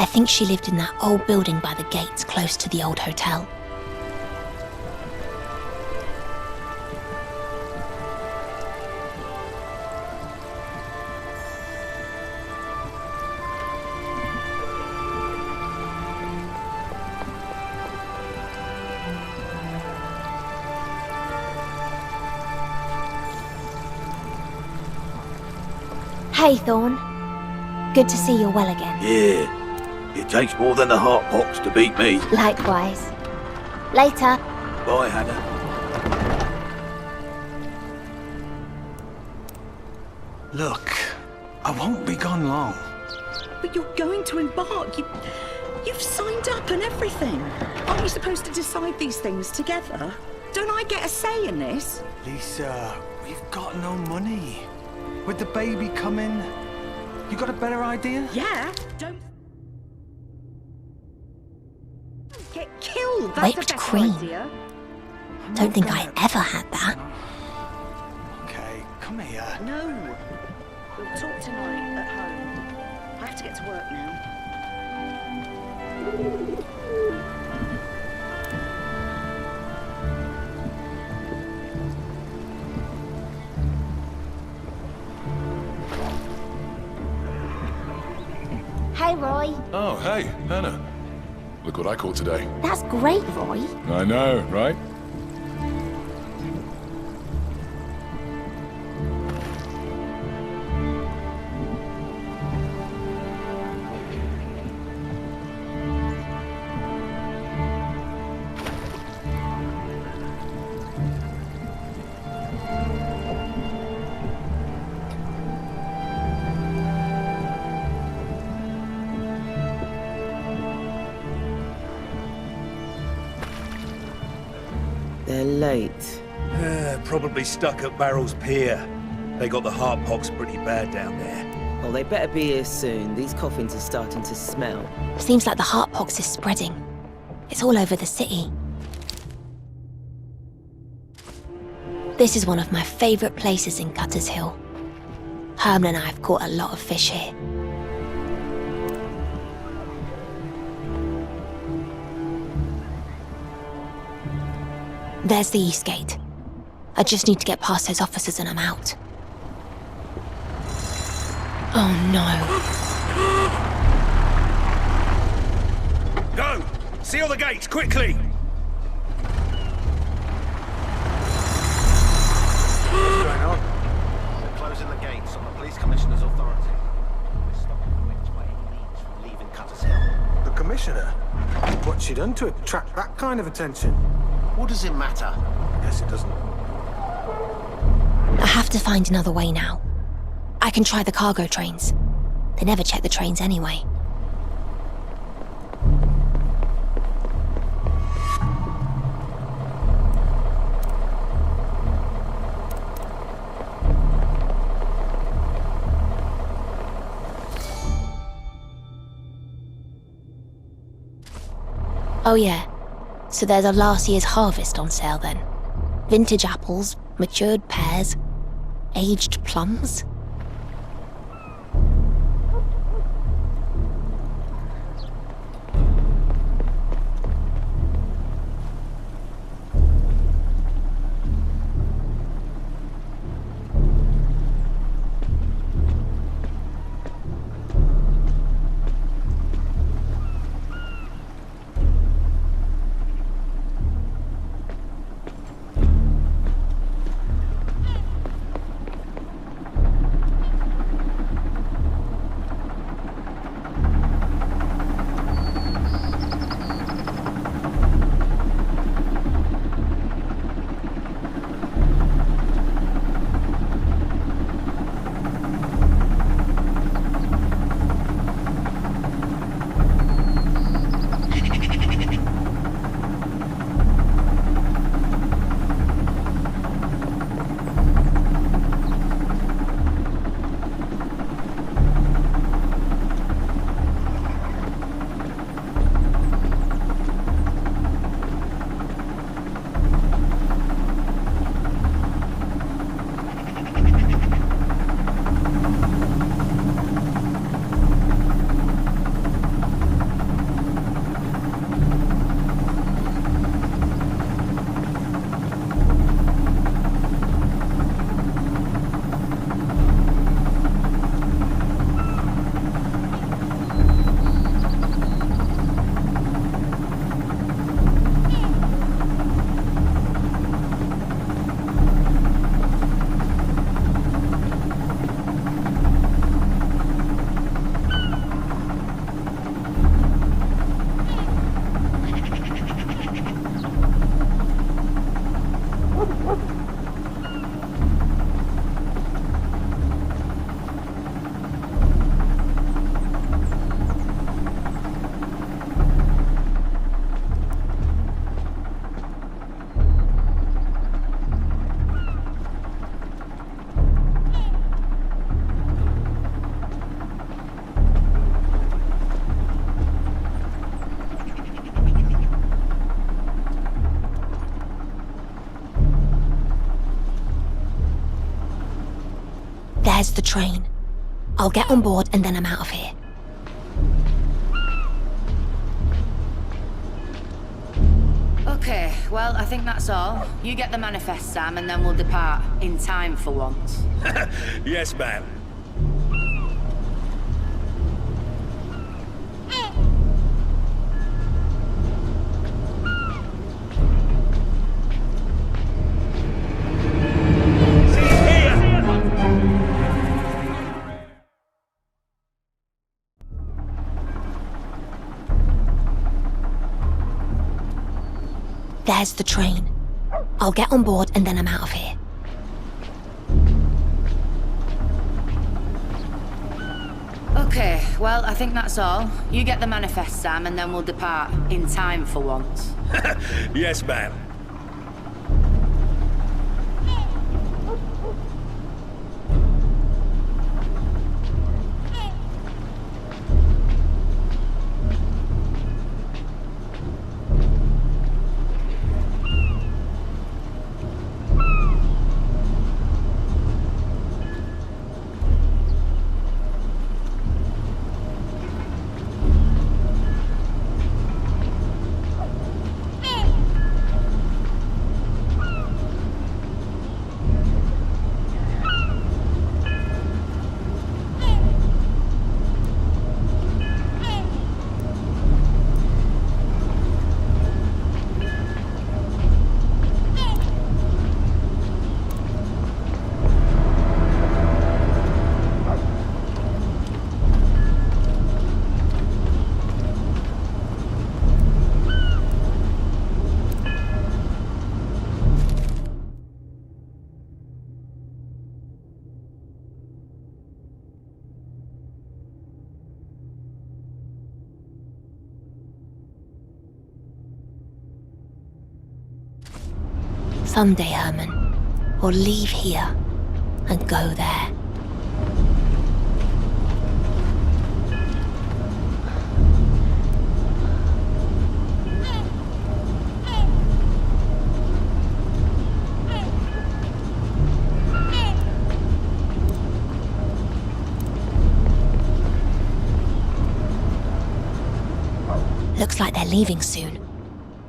think she lived in that old building by the gates close to the old hotel. Hey, Thorn. Good to see you're well again. Yeah, it takes more than the heart pox to beat me. Likewise. Later. Bye, Hannah. Look, I won't be gone long. But you're going to embark. You've signed up and everything. Aren't you supposed to decide these things together? Don't I get a say in this? Lisa, we've got no money. With the baby coming, you got a better idea? Yeah. Don't get killed. That's Whipped a better cream. idea. Don't think I ever had that. Okay, come here. No. We'll talk tonight at home. I have to get to work now. Hey, Roy. Oh, hey, Hannah. Look what I caught today. That's great, Roy. I know, right? They're late. Probably stuck at Barrel's Pier. They got the heart pox pretty bad down there. Well, they better be here soon. These coffins are starting to smell. Seems like the heart pox is spreading. It's all over the city. This is one of my favourite places in Cutter's Hill. Herman and I have caught a lot of fish here. There's the East Gate. I just need to get past those officers and I'm out. Oh no. Go! Seal the gates, quickly! What's going on? They're closing the gates on the police commissioner's authority. We're stopping Witch by any means from leaving Cutter's Hill. The commissioner? What's she done to attract that kind of attention? What does it matter? Guess it doesn't. I have to find another way now. I can try the cargo trains. They never check the trains anyway. Oh yeah, so there's a last year's harvest on sale then. Vintage apples, matured pears, aged plums. There's the train. I'll get on board and then I'm out of here. Okay, well, I think that's all. You get the manifest, Sam, and then we'll depart. In time for once. Yes, ma'am. There's the train. I'll get on board and then I'm out of here. Okay, well, I think that's all. You get the manifest, Sam, and then we'll depart. In time for once. Yes, ma'am. Someday, Herman, we'll leave here and go there. Looks like they're leaving soon.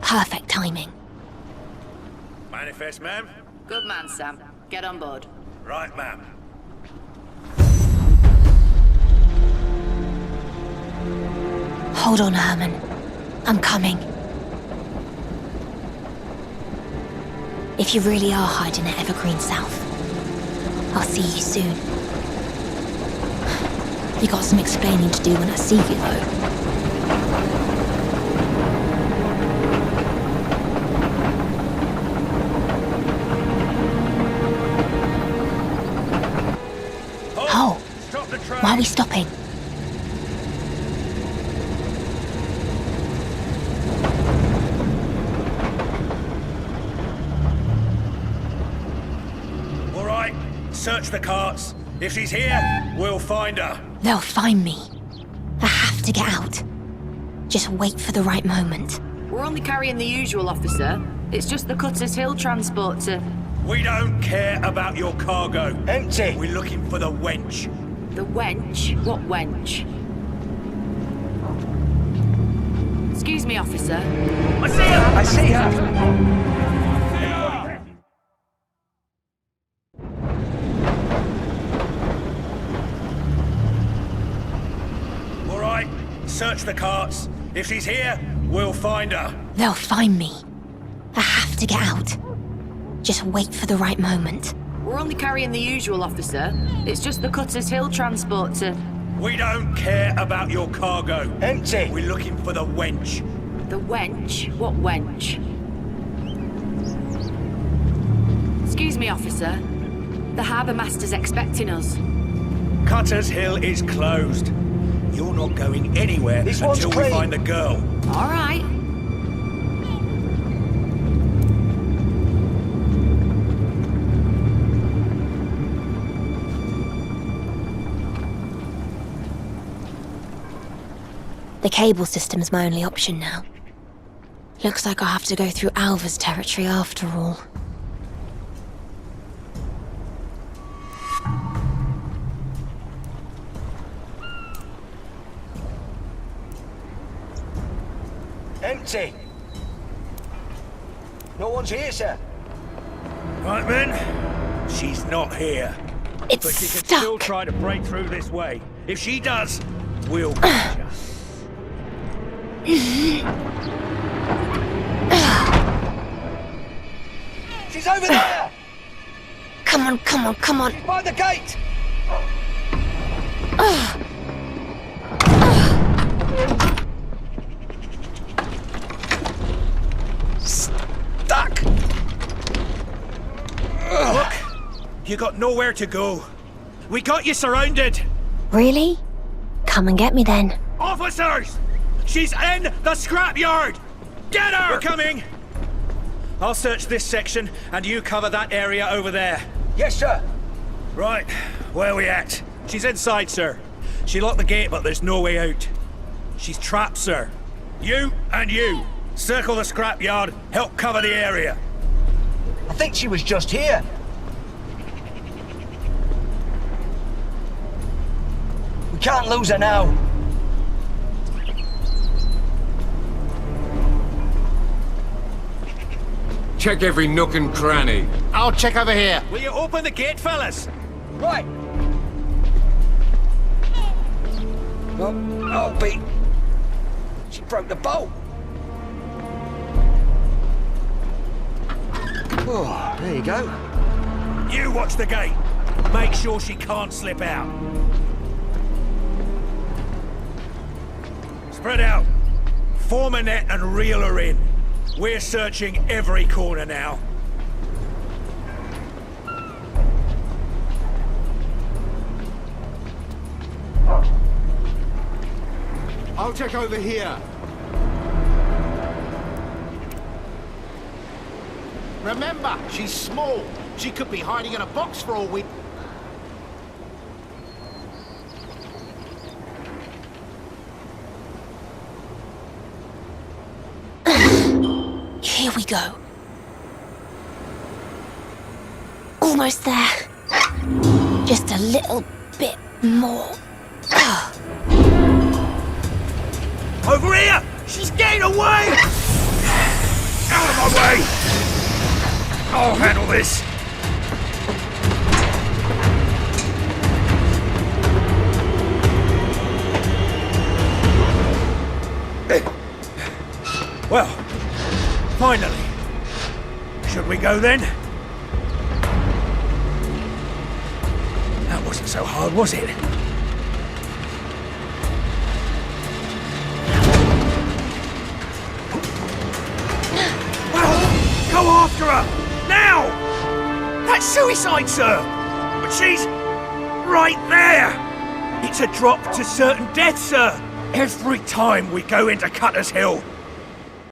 Perfect timing. Manifest, ma'am? Good man, Sam. Get on board. Right, ma'am. Hold on, Herman. I'm coming. If you really are hiding at Evergreen South, I'll see you soon. You got some explaining to do when I see you, though. Oh, Stop the train! why are we stopping? All right, search the carts. If she's here, we'll find her. They'll find me. I have to get out. Just wait for the right moment. We're only carrying the usual, officer. It's just the Cutters Hill transport to... We don't care about your cargo. Empty. We're looking for the wench. The wench? What wench? Excuse me, officer. I see her! I see her! All right, search the carts. If she's here, we'll find her. They'll find me. I have to get out. Just wait for the right moment. We're only carrying the usual, officer. It's just the Cutters Hill transport to... We don't care about your cargo. Empty. We're looking for the wench. The wench? What wench? Excuse me, officer. The harbour master's expecting us. Cutters Hill is closed. You're not going anywhere This one's until we clean. find the girl. All right. The cable system's my only option now. Looks like I'll have to go through Alva's territory after all. empty. No one's here, sir. Right, men. She's not here. It's But she can stuck. still try to break through this way. If she does, we'll catch her. She's over there! Come on, come on, come on. She's by the gate! Stuck! Look, you got nowhere to go. We got you surrounded. Really? Come and get me then. Officers! She's in the scrapyard! Get her! We're coming! I'll search this section, and you cover that area over there. Yes, sir. Right, where are we at? She's inside, sir. She locked the gate, but there's no way out. She's trapped, sir. You and you. Circle the scrapyard, help cover the area. I think she was just here. We can't lose her now. Check every nook and cranny. I'll check over here. Will you open the gate, fellas? Right. Oh, Pete. She broke the bolt. Oh, there you go. You watch the gate. Make sure she can't slip out. Spread out. Form a net and reel her in. We're searching every corner now. I'll check over here. Remember, she's small. She could be hiding in a box for all we... Here we go. Almost there. Just a little bit more. Over here! She's getting away! Out of my way! I'll handle this. Well, finally. Should we go then? That wasn't so hard, was it? Well, go after her! Now! That's suicide, sir! But she's right there! It's a drop to certain death, sir! Every time we go into Cutter's Hill,